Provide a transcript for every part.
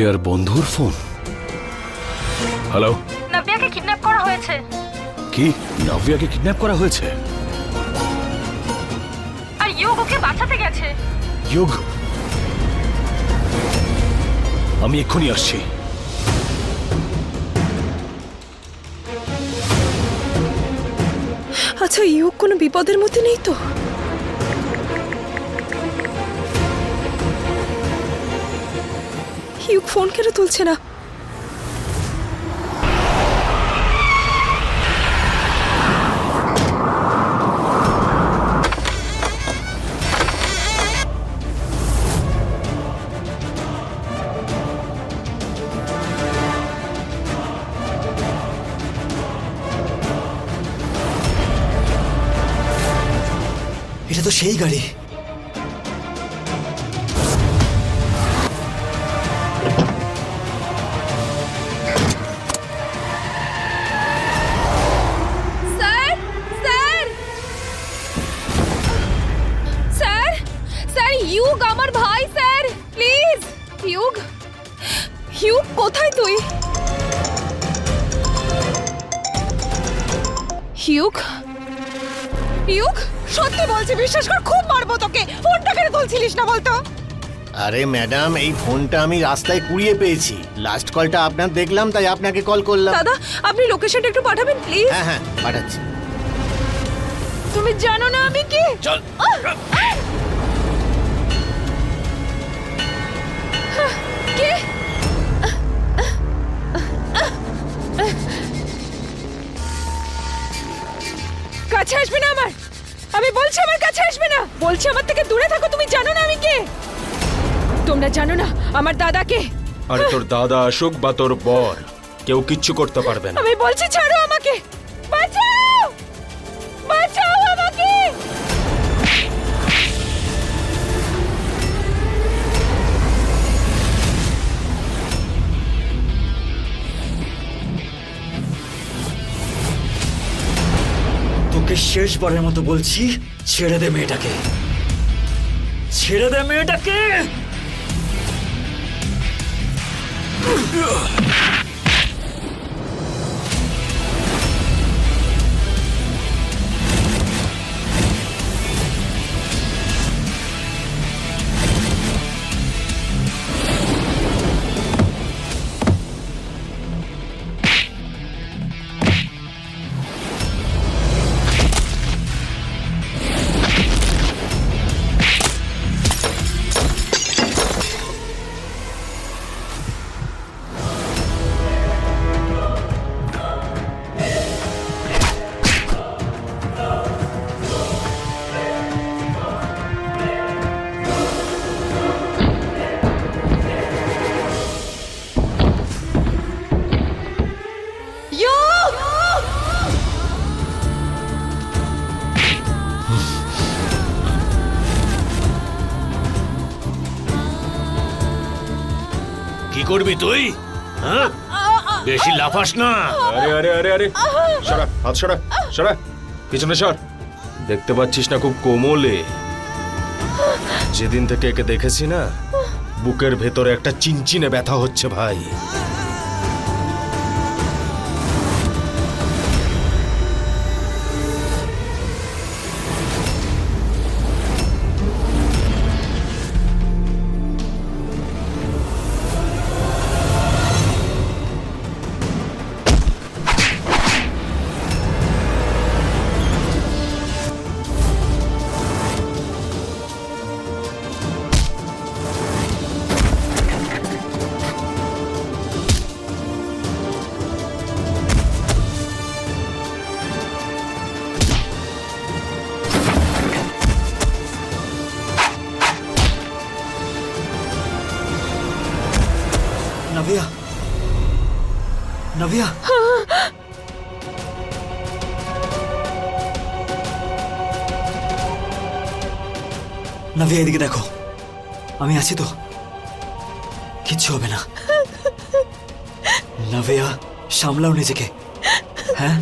নাভিয়ার বন্ধুর phone. Hello, নাভিয়াকে kidnap করা হয়েছে। কি? নাভিয়াকে কিডন্যাপ করা হয়েছে? আর ইয়োগ ওকে বাঁচাতে গেছে। ইয়োগ? আমি এক্ষুনি আসছি। আচ্ছা, ইয়োগ কোনো বিপদের মধ্যে নেই তো? ইয়োগ ফোন কেন তুলছে না? এটা তো সেই গাড়ি। Sir, sir, sir, sir, yoke আমার ভাই স্যার, প্লিজ। ইয়োগ, ইয়োগ কোথায় তুই? ইয়োগ, ইয়োগ, সত্যি বলছি, বিশ্বাস কর, খুব মারবো তোকে। ফোনটা কেন তুলছিলিস না বলতো? আরে ম্যাডাম, এই ফোনটা আমি রাস্তায় কুড়িয়ে পেয়েছি। লাস্ট কলটা আপনার দেখলাম, তাই আপনাকে কল করলাম। দাদা, আপনি লোকেশনটা একটু পাঠাবেন প্লিজ। হ্যাঁ হ্যাঁ, পাঠাচ্ছি। তুমি জানো না আমি কি? চল। কে? কাছে আসবে না আমার। আমি বলছি আমার কাছে আসবে না। বলছি আমার থেকে দূরে থাকো। তুমি জানো না আমি কে? তোমরা জানো না আমার দাদাকে। আরে তোর দাদা আসুক বা তোর বর, কেউ কিচ্ছু করতে পারবে না। আমি বলছি ছাড়ো আমাকে। বাঁচাও, বাঁচাও আমাকে। তোকে শেষবারের মতো বলছি, ছেড়ে দে মেয়েটাকে, ছেড়ে দে মেয়েটাকে। ইয়োগ! কি করবি তুই? হ্যাঁ, বেশি লাফাস না। আরে আরে আরে আরে, সরা হাত, সরা সরা, পিছনে সর। দেখতে পাচ্ছিস না খুব কোমলে? যেদিন থেকে একে দেখেছি না, বুকের ভেতরে একটা চিনচিনে ব্যথা হচ্ছে ভাই। নাভিয়া, নাভিয়া, নাভিয়া, এদিকে দেখো, আমি আছি তো, কিচ্ছু হবে না। নাভিয়া, সামলাও নিজেকে। হ্যাঁ,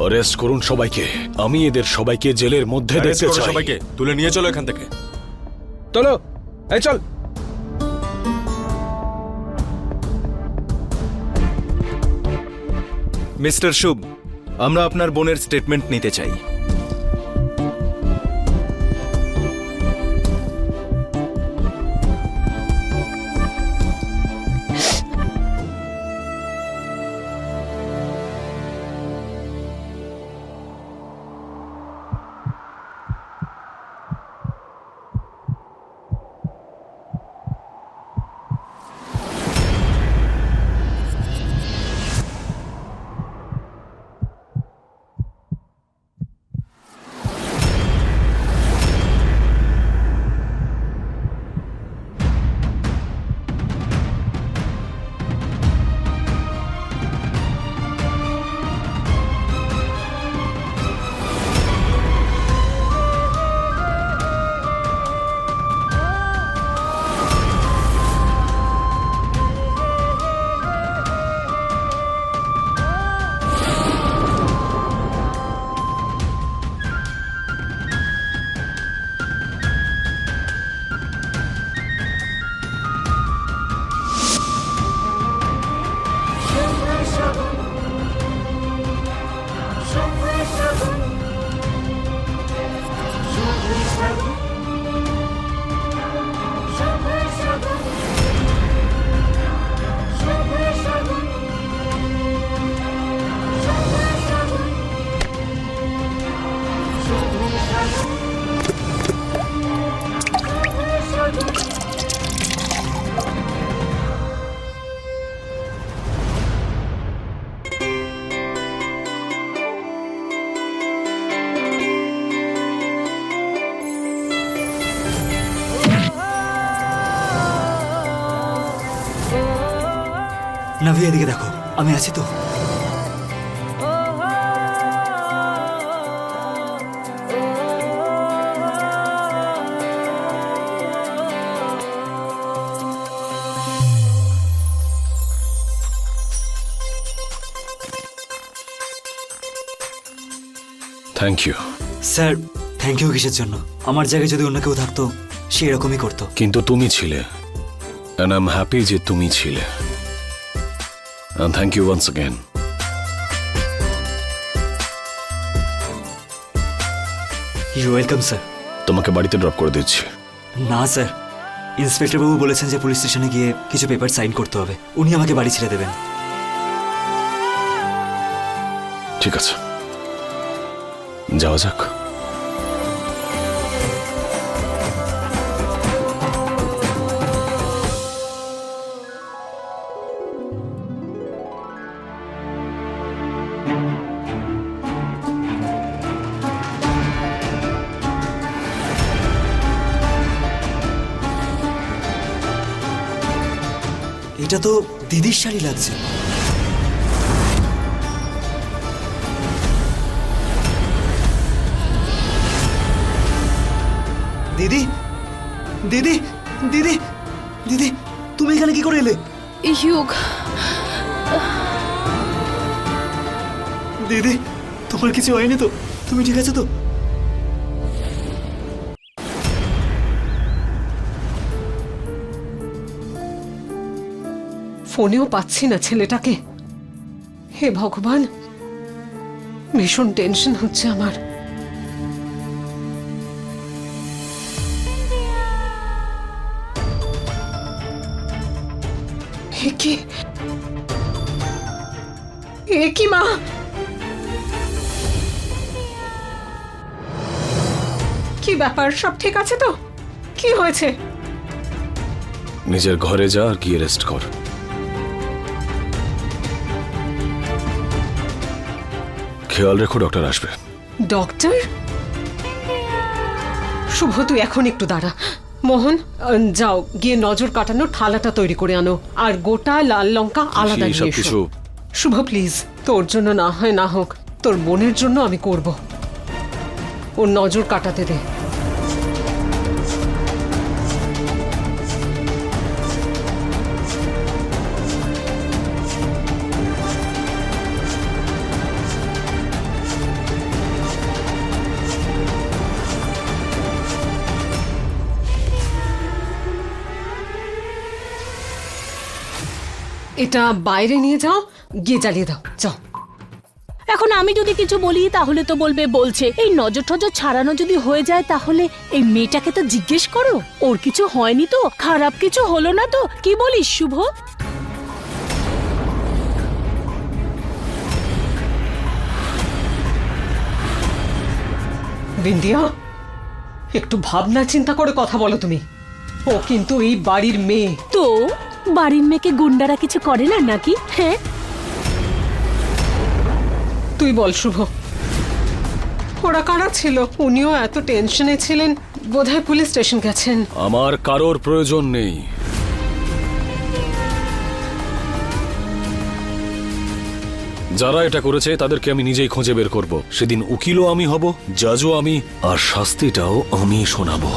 অ্যারেস্ট করুন সবাইকে। আমি এদের সবাইকে জেলের মধ্যে Arrest দেখতে করো চাই। সবাইকে তুলে নিয়ে চলো এখান থেকে। চলো, এই চল। মিস্টার শুভ, আমরা আপনার বোনের স্টেটমেন্ট নিতে চাই। নাভি, এদিকে দেখো, আমি আছি তো। Thank you. Sir, thank you কিসের জন্য? আমার জায়গায় যদি অন্য কেউ থাকতো সে এরকমই করতো। কিন্তু তুমি ছিলে, and I'm happy যে তুমি ছিলে, and thank you once again. You welcome sir. তোমাকে বাড়িতে ড্রপ করে দিচ্ছি। না স্যার, ইন্সপেক্টর বাবু বলেছেন যে পুলিশ স্টেশনে গিয়ে কিছু পেপার সাইন করতে হবে, উনি আমাকে বাড়ি ছেড়ে দেবেন। ঠিক আছে, যাওয়া যাক। এটা তো দিদির শাড়ি লাগছে। দিদি, দিদি, দিদি, দিদি, তুমি এখানে কি করে এলে? ইউগ, দিদি, তোমার কিছু হয়নি তো? তুমি ঠিক আছে তো? ফোনেও পাচ্ছি না ছেলেটাকে। হে ভগবান, ভীষণ টেনশন হচ্ছে আমার। এ কি মা? কি ব্যাপার, সব ঠিক আছে তো? কি হয়েছে? নিজের ঘরে যা আর গিয়ে রেস্ট কর। খেয়াল রেখো, ডক্টর আসবে। ডক্টর? শুভ, তুই এখন একটু দাঁড়া। মোহন, যাও গিয়ে নজর কাটানোর থালাটা তৈরি করে আনো, আর গোটা লাল লঙ্কা আলাদা নিয়ে এসো। শুভ প্লিজ, তোর জন্য না হয় না হোক, তোর বোনের জন্য আমি করব। ওর নজর কাটাতে দে। এটা বাইরে নিয়ে যাও, গিয়ে জ্বালিয়ে দাও, যাও। এখন আমি যদি কিছু বলি তাহলে তো বলবে বলছে। এই নজর টজর ছাড়ানো যদি হয়ে যায় তাহলে এই মেয়েটাকে তো জিজ্ঞেস করো, ওর কিছু হয়নি তো, খারাপ কিছু হলো না তো, কি বলিস শুভ? বিন্দিয়া, একটু ভাবনা চিন্তা করে কথা বলো তুমি। ও কিন্তু এই বাড়ির মেয়ে। তো বাড়ির মেয়েকে গুন্ডারা কিছু করে না নাকি? হ্যাঁ, তুই বল শুভ, ওরা কারা ছিল? উনিও এত টেনশনে ছিলেন, বোধহয় পুলিশ স্টেশন গেছেন। আমার কারোর প্রয়োজন নেই। যারা এটা করেছে তাদেরকে আমি নিজেই খুঁজে বের করব। সেদিন উকিলও আমি হব, জাজও আমি, আর শাস্তিটাও আমি শোনাবো।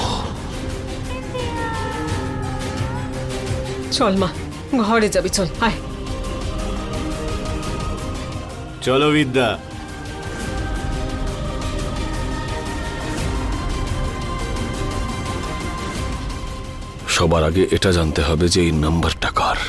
চল মা, ঘরে যাবি, চল আয়। চলো বিদ্যা। সবার আগে এটা জানতে হবে যে এই নাম্বারটা কার।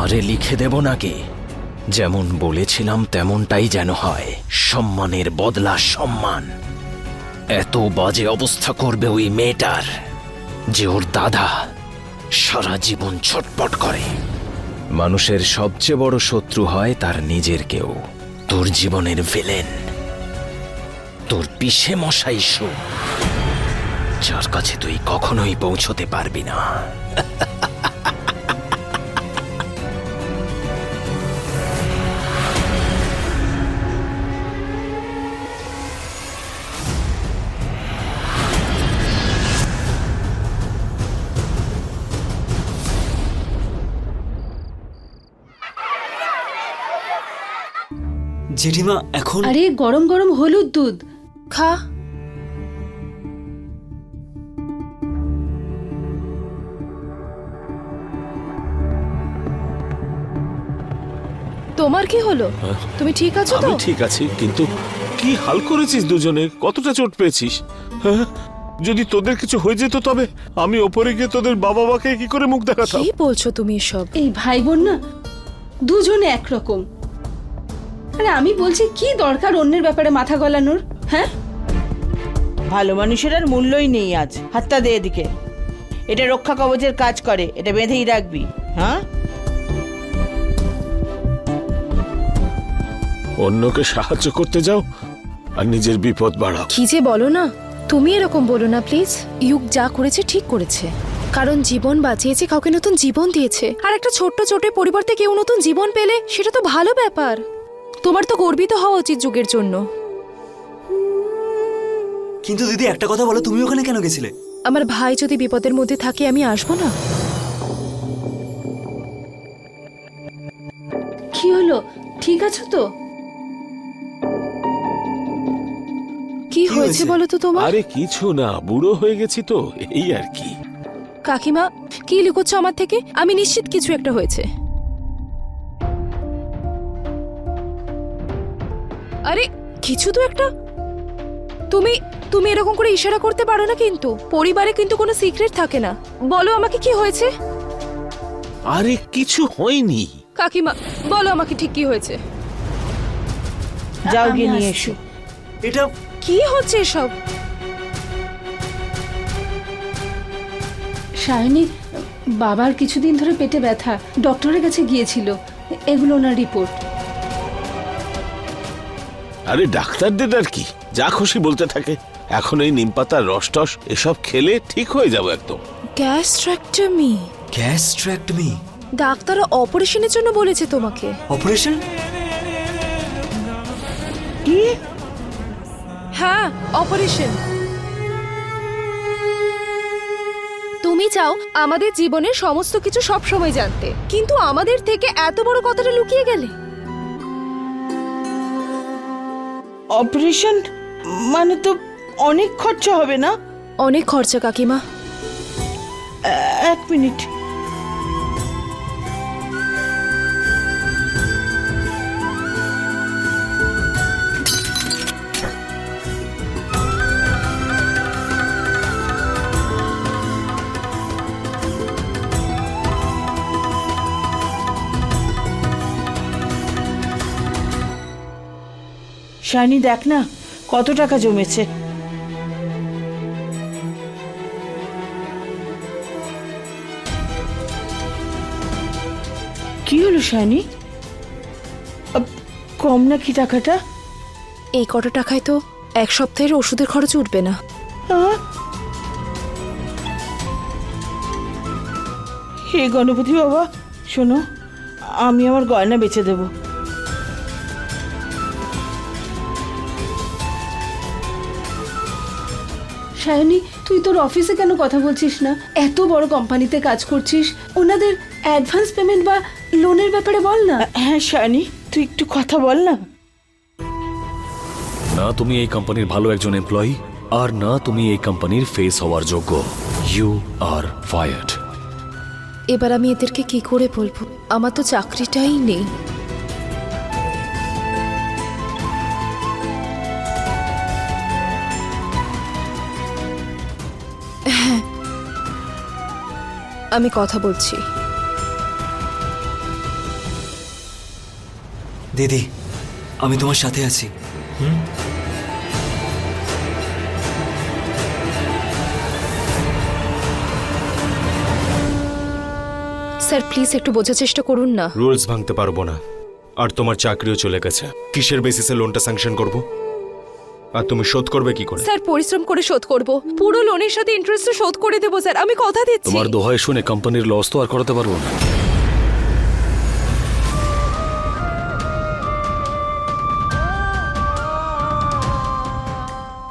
আরে লিখে দেব নাকি? যেমন বলেছিলাম তেমনটাই যেন হয়। সম্মানের বদলা সম্মান। এত বাজে অবস্থা করবে ওই মেয়েটার যে ওর দাদা সারা জীবন ছটপট করে। মানুষের সবচেয়ে বড় শত্রু হয় তার নিজের কেউ। তোর জীবনের ভিলেন, তোর পিছে মশাই সুখ, যার কাছে তুই কখনোই পৌঁছতে পারবি না। জেঠিমা এখন আরে গরম গরম হলুদ দুধ খা। তোমার কি হলো? তুমি ঠিক আছো তো? আমি ঠিক আছি, কিন্তু কি হাল করেছিস দুজনে? কতটা চোট পেয়েছিস? হ্যাঁ, যদি তোদের কিছু হয়ে যেত তবে আমি ওপরে গিয়ে তোদের বাবা মাকে কি করে মুখ দেখাতাম? কি বলছো তুমি সব? এই ভাই বোন না দুজনে একরকম। আরে আমি বলছি কি দরকার অন্যের ব্যাপারে মাথা গলানোর? হ্যাঁ, ভালো মানুষের আর মূল্যই নেই আজ। হাতটা দে এদিকে। এটা রক্ষা কবচের কাজ করে, এটা বেঁধেই রাখবি। হ্যাঁ, অন্যকে সাহায্য করতে যাও আর নিজের বিপদ বাড়াও। কি যে বলো না, তুমি এরকম বলো না প্লিজ। ইউক যা করেছে ঠিক করেছে, কারণ জীবন বাঁচিয়েছে, কাউকে নতুন জীবন দিয়েছে। আর একটা ছোট্ট চোটের পরিবর্তে কেউ নতুন জীবন পেলে সেটা তো ভালো ব্যাপার। তোমার তো গর্বিত হওয়া উচিত যুগের জন্য। কিন্তু দিদি একটা কথা বলো, তুমি ওখানে কেন গেছিলে? আমার ভাই যদি বিপদের মধ্যে থাকে আমি আসবো না? কি হলো? ঠিক আছো তো? কি হয়েছে বলো তো তোমার? আরে কিছু না, বুড়ো হয়ে গেছি তো, এই আর কি। কাকিমা কি লুকোচ্ছ আমার থেকে? আমি নিশ্চিত কিছু একটা হয়েছে। আরে কিছু তো একটা। তুমি তুমি এরকম করে ইশারা করতে পারো না, কিন্তু পরিবারে কিন্তু কোনো সিক্রেট থাকে না। বলো আমাকে কি হয়েছে? আরে কিছু হয়নি। কাকিমা বলো আমাকে ঠিক কি হয়েছে? যাও গিয়ে নিয়ে এসো। এটা কি হচ্ছে এসব? সায়নী, বাবার কিছুদিন ধরে পেটে ব্যথা, ডক্টরের কাছে গিয়েছিল। এগুলো ওনার রিপোর্ট। আরে ডাক্তারদের আর কি, যা খুশি বলতে থাকে। এখন এই নিমপাতার রস টস এসব খেলে ঠিক হয়ে যাবে একদম। গ্যাস্ট্রেক্টমি? গ্যাস্ট্রেক্টমি? ডাক্তার অপারেশনের জন্য বলেছে তোমাকে? অপারেশন? কি? হ্যাঁ, অপারেশন। তুমি চাও আমাদের জীবনের সমস্ত কিছু সব সময় জানতে, কিন্তু আমাদের থেকে এত বড় কথাটা লুকিয়ে গেলে। অপারেশন মানে তো অনেক খরচা হবে না? অনেক খরচা কাকিমা। এক মিনিট। শাইনি দেখ না কত টাকা জমেছে। কি হলো শাইনি? কম নাকি টাকাটা? এই কত টাকায় তো এক সপ্তাহের ওষুধের খরচ উঠবে না। হে গণপতি বাবা, শোনো, আমি আমার গয়না বেচে দেব। সায়নী, তুই তোর অফিসে কেন কথা বলছিস না? এত বড় কোম্পানিতে কাজ করছিস, ওনাদের অ্যাডভান্স পেমেন্ট বা লোনের ব্যাপারে বল না। হ্যাঁ শাইনি, তুই একটু কথা বল না। না তুমি এই কোম্পানির ভালো একজন এমপ্লয়ি, আর না তুমি এই কোম্পানির ফেস হওয়ার যোগ্য। You are fired. এবার আমি এদেরকে কি করে বলবো? আমার তো চাকরিটাই নেই। হ্যাঁ, আমি কথা বলছি। দিদি, আমি তোমার সাথে আছি। স্যার প্লিজ একটু বোঝার চেষ্টা করুন না। রুলস ভাঙতে পারবো না, আর তোমার চাকরিও চলে গেছে। কিসের বেসিসে লোনটা স্যাংশন করব? আর তুমি শোধ করবে কি করে? স্যার পরিশ্রম করে শোধ করব, পুরো লোনের সাথে ইন্টারেস্টও শোধ করে দেবো স্যার, আমি কথা দিচ্ছি। তোমার দোহাই শুনে কোম্পানির লস তো আর করাতে পারবো না।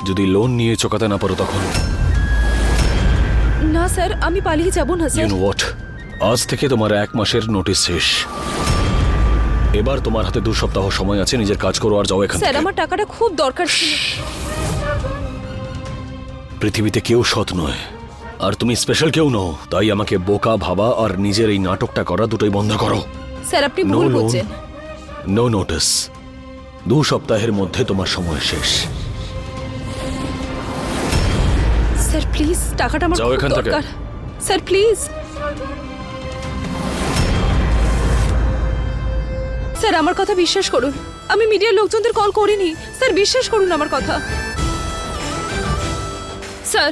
যদি লোন নিয়ে চোকাতে না পারো তখন? না স্যার, আমি পালিয়ে যাব না ইউ স্যার। নো হোয়াট, আজ থেকে তোমার 1 মাসের নোটিস শেষ। এবার তোমার হাতে 2 সপ্তাহ সময় আছে, নিজের কাজ করো আর যাও এখান স্যার থেকে। আমার টাকাটা খুব দরকার ছিল। পৃথিবীতে কেউ সৎ নয়, আর তুমি স্পেশাল কেউ নও। তাই আমাকে বোকা ভাবা আর নিজের এই নাটকটা করা দুটোই বন্ধ করো। স্যার আপনি নো ভুল লোন, করছেন। No notice. 2 সপ্তাহের মধ্যে তোমার সময় শেষ। স্যার প্লিজ, টাকাটা আমার যাও খুব এখান থেকে। দরকার। Sir please. স্যার আমার কথা বিশ্বাস করুন, আমি মিডিয়ার লোকজনদের কল করিনি। স্যার বিশ্বাস করুন আমার কথা। Sir,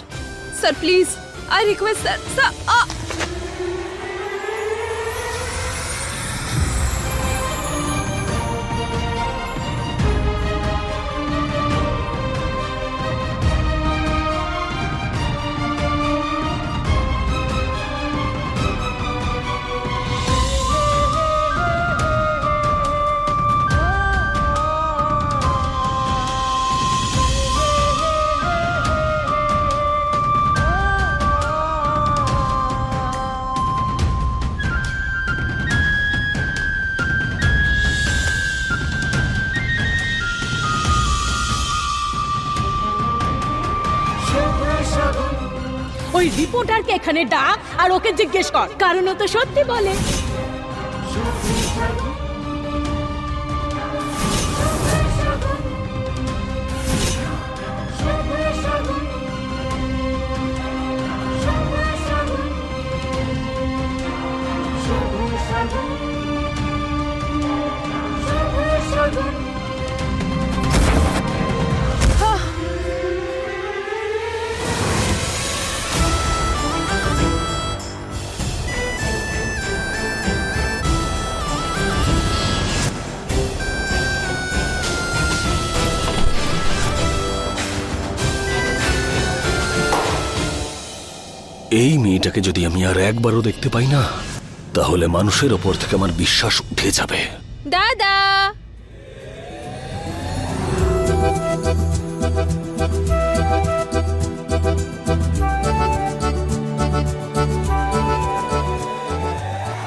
sir please, I request sir. Sir ওই রিপোর্টারকে এখানে ডাক আর ওকে জিজ্ঞেস কর, কারণ ও তো সত্যি বলে। এই মেয়েটাকে যদি আমি আর একবারও দেখতে পাই না, তাহলে মানুষের ওপর থেকে আমার বিশ্বাস উঠে যাবে। দাদা,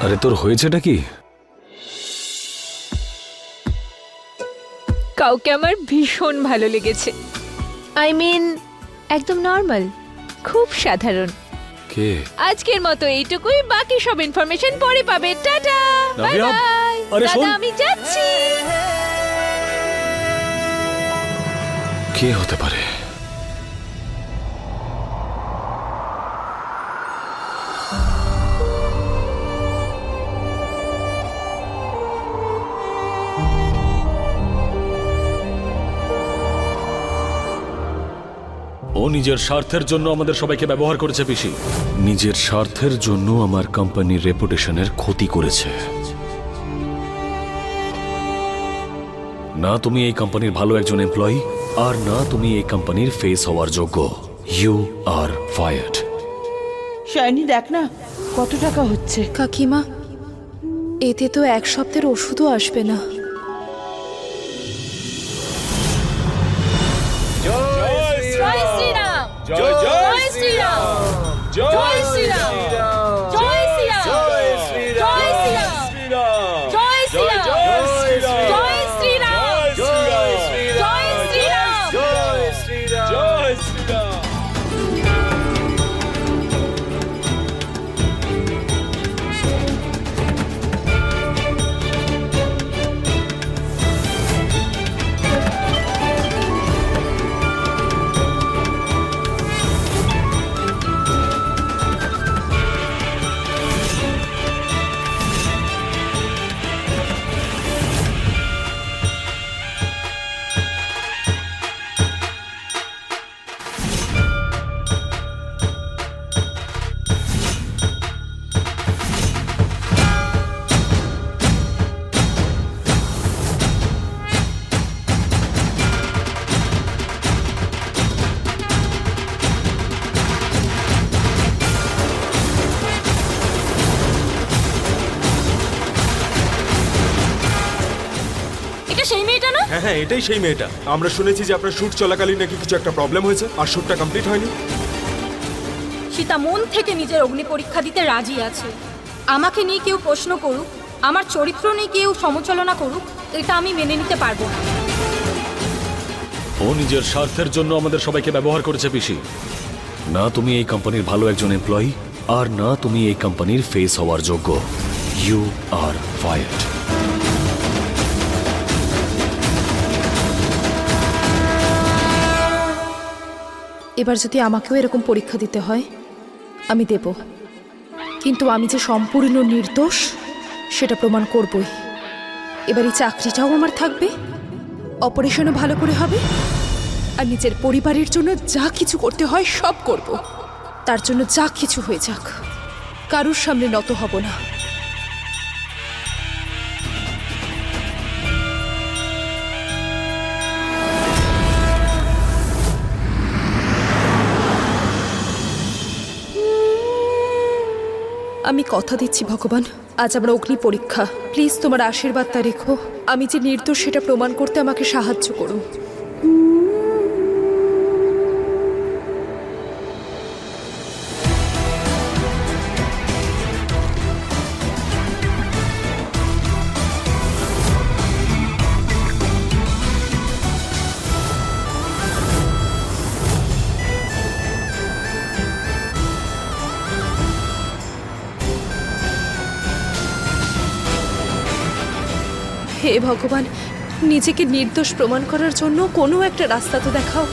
আরে তোর হয়েছেটা কি? কাউকে আমার ভীষণ ভালো লেগেছে। আই মিন একদম নর্মাল, খুব সাধারণ। কে? আজকের মতো এইটুকুই, বাকি সব ইনফরমেশন পরে পাবে। Tata, bye Navia, bye. আরে দাদা শোন। আমি যাচ্ছি। কে হতে পারে? নিজের স্বার্থের জন্য আমাদের সবাইকে ব্যবহার করেছে পিসি। নিজের স্বার্থের জন্য আমার কোম্পানির রেপুটেশনের ক্ষতি করেছে। না তুমি এই কোম্পানির ভালো একজন এমপ্লয়ি, আর না তুমি এই কোম্পানির ফেস হওয়ার যোগ্য। You are fired. শাইনি দেখ না কত টাকা হচ্ছে। কাকিমা, এতে তো 1 সপ্তাহের ওষুধও আসবে না। জয় শ্রীরাম, জয় শ্রীরাম, জয় শ্রীরাম, জয় শ্রীরাম, জয় শ্রীরাম, জয় শ্রীরাম, জয় শ্রীরাম, জয় শ্রীরাম, জয় শ্রীরাম। এটা সেই মেয়েটা না? হ্যাঁ হ্যাঁ, এটাই সেই মেয়েটা। আমরা শুনেছি যে আপনার শুট চলাকালীন নাকি কিছু একটা প্রবলেম হয়েছে আর শুটটা কমপ্লিট হয়নি। সীতা মন থেকে নিজের অগ্নি পরীক্ষা দিতে রাজি আছে। আমাকে নিয়ে কেউ প্রশ্ন করুক, আমার চরিত্র নিয়ে কেউ সমালোচনা করুক, এটা আমি মেনে নিতে পারবো না। ও নিজের স্বার্থের জন্য আমাদের সবাইকে ব্যবহার করেছে পিসি। না তুমি এই কোম্পানির ভালো একজন এমপ্লয়ি, আর না তুমি এই কোম্পানির ফেস হওয়ার যোগ্য। You are fired. এবার যদি আমাকেও এরকম পরীক্ষা দিতে হয় আমি দেব, কিন্তু আমি যে সম্পূর্ণ নির্দোষ সেটা প্রমাণ করবই। এবার এই চাকরিটাও আমার থাকবে, অপারেশনও ভালো করে হবে, আর নিজের পরিবারের জন্য যা কিছু করতে হয় সব করব। তার জন্য যা কিছু হয়ে যাক, কারুর সামনে নত হব না। আমি কথা দিচ্ছি ভগবান, আজ আমার অগ্নি পরীক্ষা। প্লিজ তোমার আশীর্বাদটা রেখো। আমি যে নির্দোষ সেটা প্রমাণ করতে আমাকে সাহায্য করো। হে ভগবান, নিজেকে নির্দোষ প্রমাণ করার জন্য কোনো একটা রাস্তা তো দেখাও।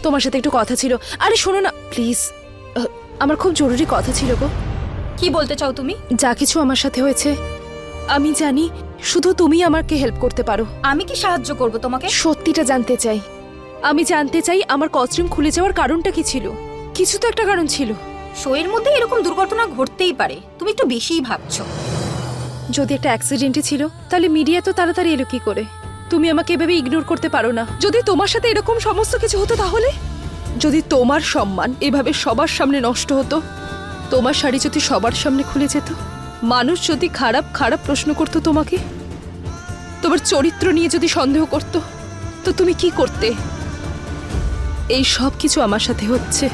তোমার সাথে একটু কথা ছিল। আরে শোনো না প্লিজ, আমার খুব জরুরি কথা ছিল গো। কি বলতে চাও তুমি? যা কিছু আমার সাথে হয়েছে আমি জানি শুধু তুমি আমাকে হেল্প করতে পারো। আমি কি সাহায্য করব তোমাকে? সত্যিটা জানতে চাই। আমি জানতে চাই আমার কস্টিউম খুলে যাওয়ার কারণটা কি ছিল। কিছু তো একটা কারণ ছিল। শোয়ের মধ্যে এরকম দুর্ঘটনা ঘটতেই পারে, তুমি একটু বেশিই ভাবছো। যদি একটা অ্যাক্সিডেন্টই ছিল তাহলে মিডিয়া তো তাড়াতাড়ি এলো কি করে? তুমি আমাকে এভাবে ইগনোর করতে পারো না। যদি তোমার সাথে এরকম সমস্ত কিছু হতো তাহলে, যদি তোমার সম্মান এভাবে সবার সামনে নষ্ট হতো, তোমার শাড়ি যদি সবার সামনে খুলে যেত, মানুষ যদি খারাপ খারাপ প্রশ্ন করতো তোমাকে, তোমার চরিত্র নিয়ে যদি সন্দেহ করতো, তো তুমি কি করতে? এই সব কিছু আমার সাথে হচ্ছে।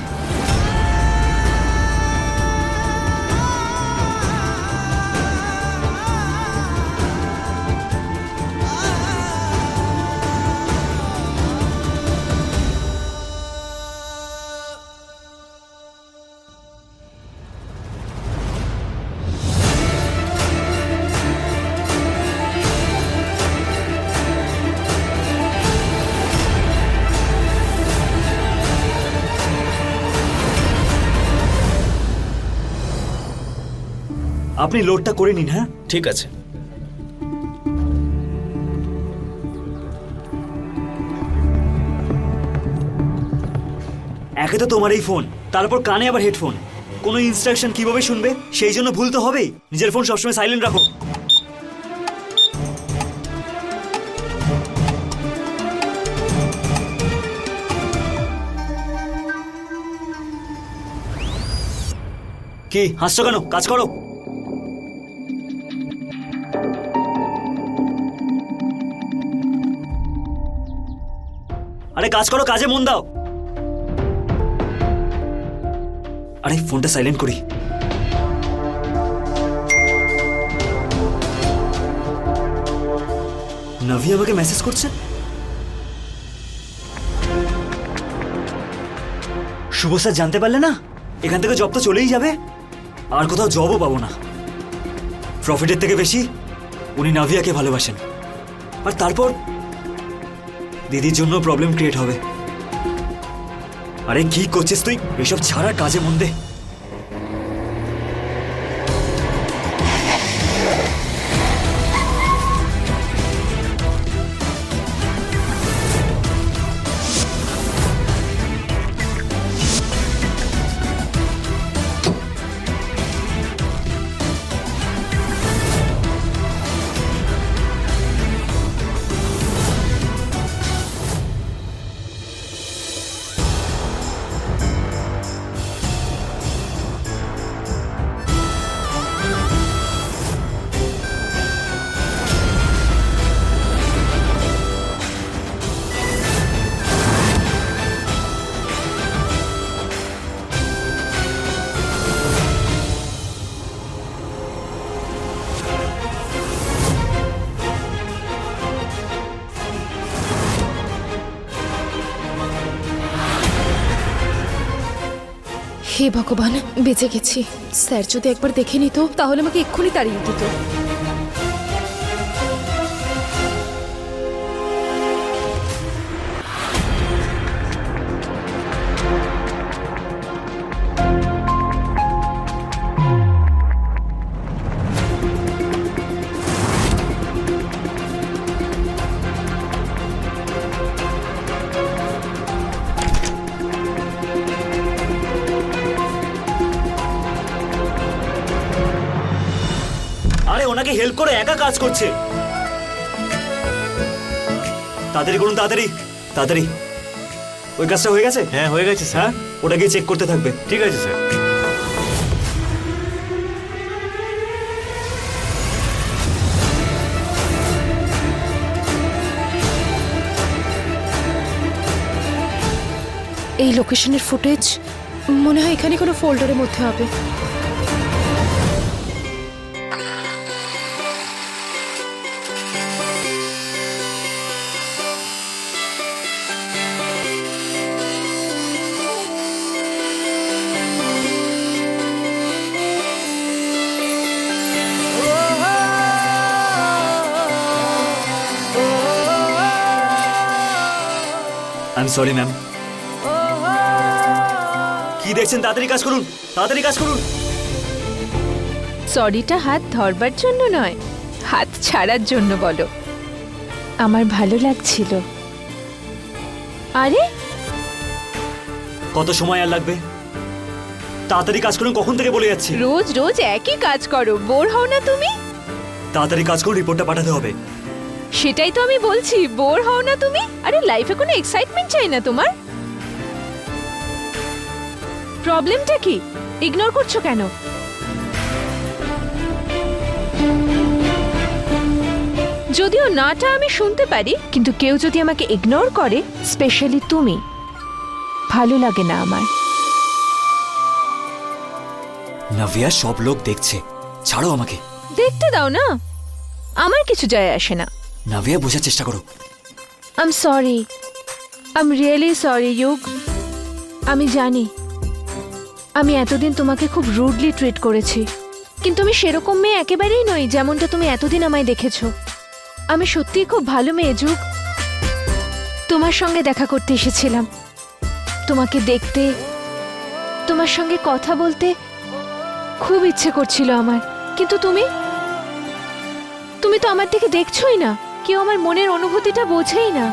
আপনি লোডটা করে নিন। হ্যাঁ, ঠিক আছে। একে তো তোমার এই ফোন, তারপর কানে আবার হেডফোন। কোনো ইনস্ট্রাকশন কিভাবে শুনবে? সেই জন্য ভুল তো হবেই। নিজের ফোন সবসময় সাইলেন্ট রাখো। কি হাসছো কেন? কাজ করো। আরে কাজ করো, কাজে মন দাও। আরে ফোনটা সাইলেন্ট করি। নাভি আমাকে মেসেজ করছে। শুভ স্যার জানতে পারলে না? এখান থেকে জব তো চলেই যাবে, আর কোথাও জবও পাবো না। প্রফিটের থেকে বেশি উনি নাভিয়াকে ভালোবাসেন, আর তারপর দিদির জন্য প্রবলেম ক্রিয়েট হবে। আরে কি করছিস তুই? এসব ছাড়া কাজে মন দে। হে ভগবান, বেঁচে গেছি। স্যার যদি একবার দেখে নিত তাহলে আমাকে এক্ষুনি তাড়িয়ে দিত। ওনাকে হেল্প করে একা কাজ করছে। তাড়াতাড়ি করুন, তাড়াতাড়ি তাড়াতাড়ি। ওই কাজটা হয়ে গেছে? হ্যাঁ হয়ে গেছে স্যার। ওটা গিয়ে চেক করতে থাকবে। ঠিক আছে স্যার। এই লোকেশনের ফুটেজ মনে হয় এখানে কোনো ফোল্ডারের মধ্যে হবে। I am sorry ma'am. কি দেখছেন? তাড়াতাড়ি কাজ করুন, তাড়াতাড়ি কাজ করুন। সরিটা হাত ধরবার জন্য নয়, হাত ছাড়ার জন্য বলো। আমার ভালো লাগছিল। আরে কত সময় আর লাগবে? তাড়াতাড়ি কাজ করুন, কখন থেকে বলে যাচ্ছি। রোজ রোজ একই কাজ করো, বোর হও না তুমি? তাড়াতাড়ি কাজ করুন, রিপোর্টটা পাঠাতে হবে। সেটাই তো আমি বলছি, বোর হও না তুমি? আরে লাইফে কোনো এক্সাইটমেন্ট চাই না তোমার? প্রবলেমটা কি? ইগনোর করছো কেন? যদিও নাটা আমি শুনতে পারি, কিন্তু কেউ যদি আমাকে ইগনোর করে, স্পেশালি তুমি, ভালো লাগে না আমার। নাভিয়া, সব লোক দেখছে, ছাড়ো আমাকে। দেখতে দাও না, আমার কিছু যায় আসে না। নাভিয়া, বোঝার চেষ্টা করো। I am sorry, I am really sorry ইউক। আমি জানি আমি এতদিন তোমাকে খুব রুডলি ট্রিট করেছি, কিন্তু আমি সেরকম মেয়ে একেবারেই নই যেমনটা তুমি এতদিন আমায় দেখেছো। আমি সত্যিই খুব ভালো মেয়ে যুগ। তোমার সঙ্গে দেখা করতে এসেছিলাম, তোমাকে দেখতে, তোমার সঙ্গে কথা বলতে খুব ইচ্ছে করছিল আমার, কিন্তু তুমি তো আমার দিকে দেখছোই না, কেউ আমার মনের অনুভূতিটা বোঝেই না।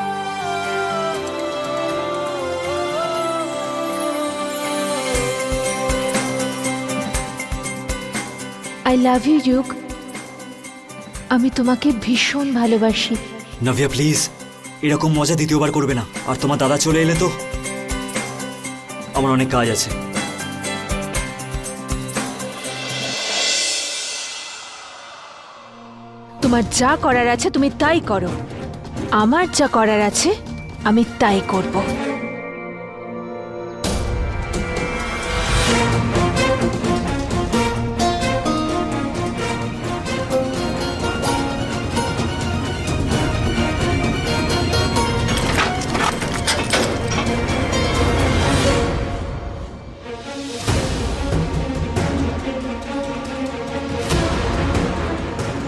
আই লাভ ইউ ইউক, আমি তোমাকে ভীষণ ভালোবাসি। নাভিয়া প্লিজ, এরকম মজা দ্বিতীয়বার করবে না। আর তোমার দাদা চলে এলে তো আমার অনেক কাজ আছে। তোমার যা করার আছে তুমি তাই করো, আমার যা করার আছে আমি তাই করব।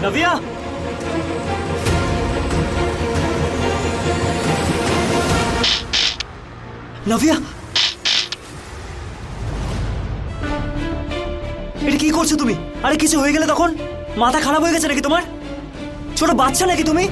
নাভিয়া, নাভিয়া, এটা কি করছো তুমি? আরে কিছু হয়ে গেলে তখন? মাথা খারাপ হয়ে গেছে নাকি তোমার? ছোট বাচ্চা নাকি তুমি?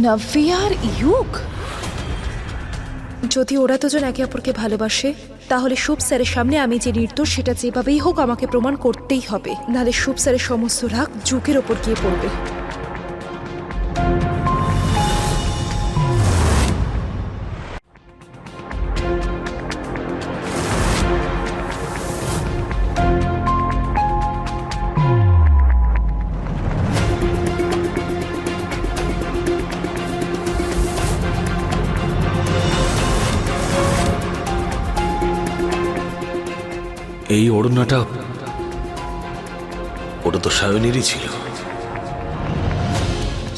নাভিয়ার ইউক, যদি ওরা দুজন একে অপরকে ভালোবাসে তাহলে শুভ স্যারের সামনে আমি যে নির্দোষ সেটা যেভাবেই হোক আমাকে প্রমাণ করতেই হবে, নাহলে শুভ স্যারের সমস্ত রাগ যুগের ওপর গিয়ে পড়বে। এই ওড়নাটা, ওটা তো সায়নেরই ছিল।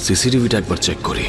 সিসিটিভিটা একবার চেক করি।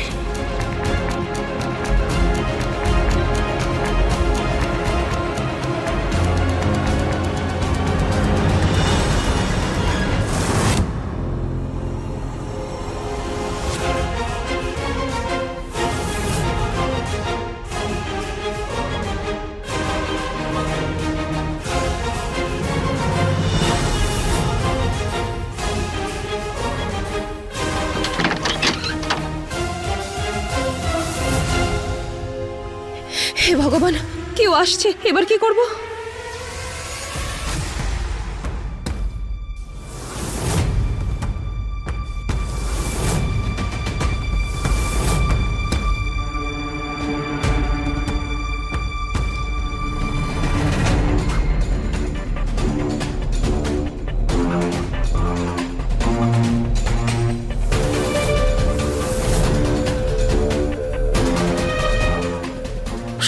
হে ভগবান, কেউ আসছে, এবার কি করব?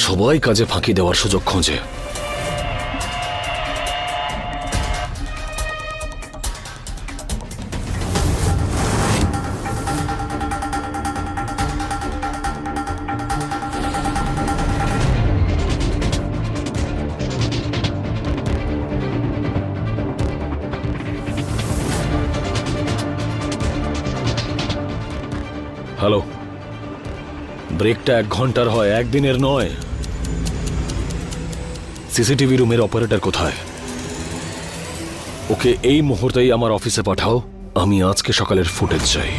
সবাই কাজে ফাঁকি দেওয়ার সুযোগ খোঁজে। হ্যালো, ব্রেকটা 1 ঘন্টার হয়, 1 দিনের নয়। সিসিটিভি রুমের অপারেটর কোথায়? ওকে এই মুহূর্তেই আমার অফিসে পাঠাও। আমি আজকে সকালের ফুটেজ চাই।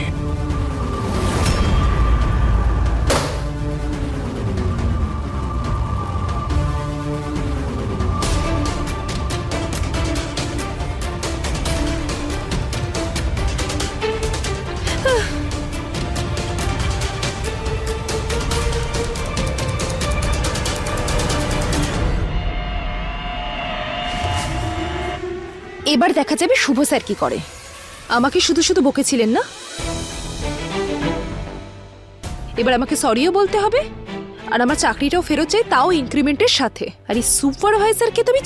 এবার দেখা যাবে শুভ স্যার কি করে। আমাকে শুধু শুধু বকেছিলেন না, এবার আমাকে সরিও বলতে হবে, আর আমার চাকরিটাও ফেরত চাই, তাও ইনক্রিমেন্টের সাথে। আর এই সুপারভাইজারকে তো আমি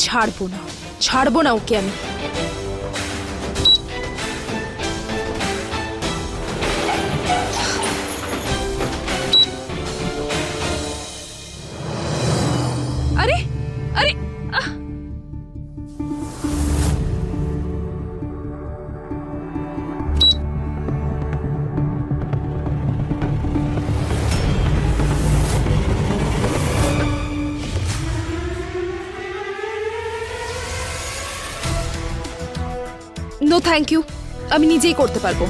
ছাড়বো না ওকে আমি। আরে আরে আহ! নো থ্যাংক ইউ, আমি নিজেই করতে পারবো।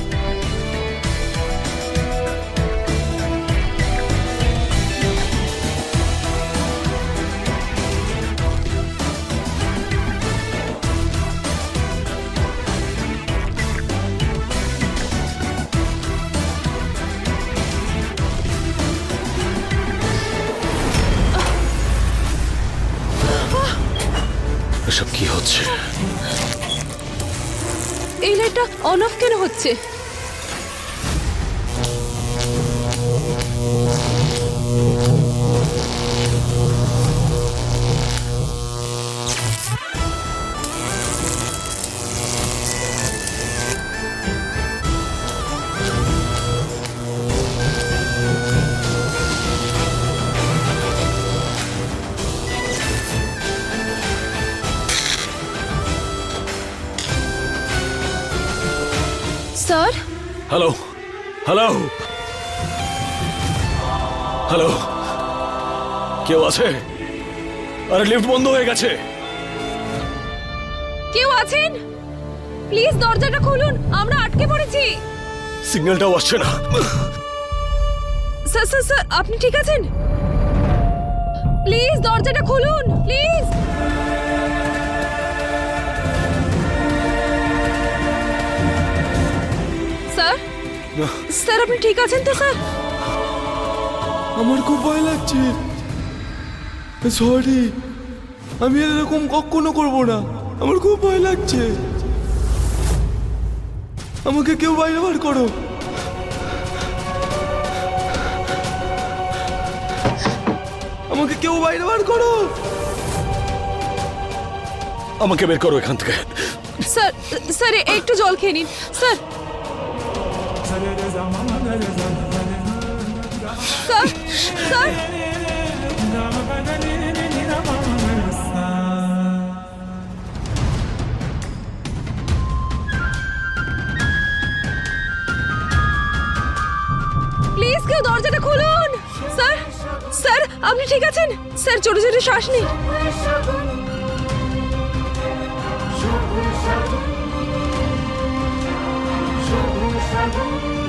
এসব কি হচ্ছে? এই লাইটটা অন অফ কেন হচ্ছে? স্যার, হ্যালো হ্যালো হ্যালো, কেউ আছে? আরে লিফট বন্ধ হয়ে গেছে। কেউ আছেন? প্লিজ দরজাটা খুলুন, আমরা আটকে পড়েছি। সিগন্যালটাও আসছে না। স্যার স্যার স্যার, আপনি ঠিক আছেন? প্লিজ দরজাটা খুলুন, প্লিজ। স্যার স্যার, আপনি ঠিক আছেন তো স্যার? আমার খুব ভয় লাগছে। সরি, আমি এরকম কখনো করব না। আমার খুব ভয় লাগছে। আমাকে কেউ বাইরে বার করো। আমাকে কেউ বাইরে বার করো। আমাকে বের করো এখান থেকে। স্যার স্যার, একটু জল খেয়ে নিন স্যার। স্যার স্যার, প্লিজ কেউ দরজাটা খুলুন। স্যার স্যার, আপনি ঠিক আছেন? স্যার জোরে জোরে শ্বাস নিন। শুভ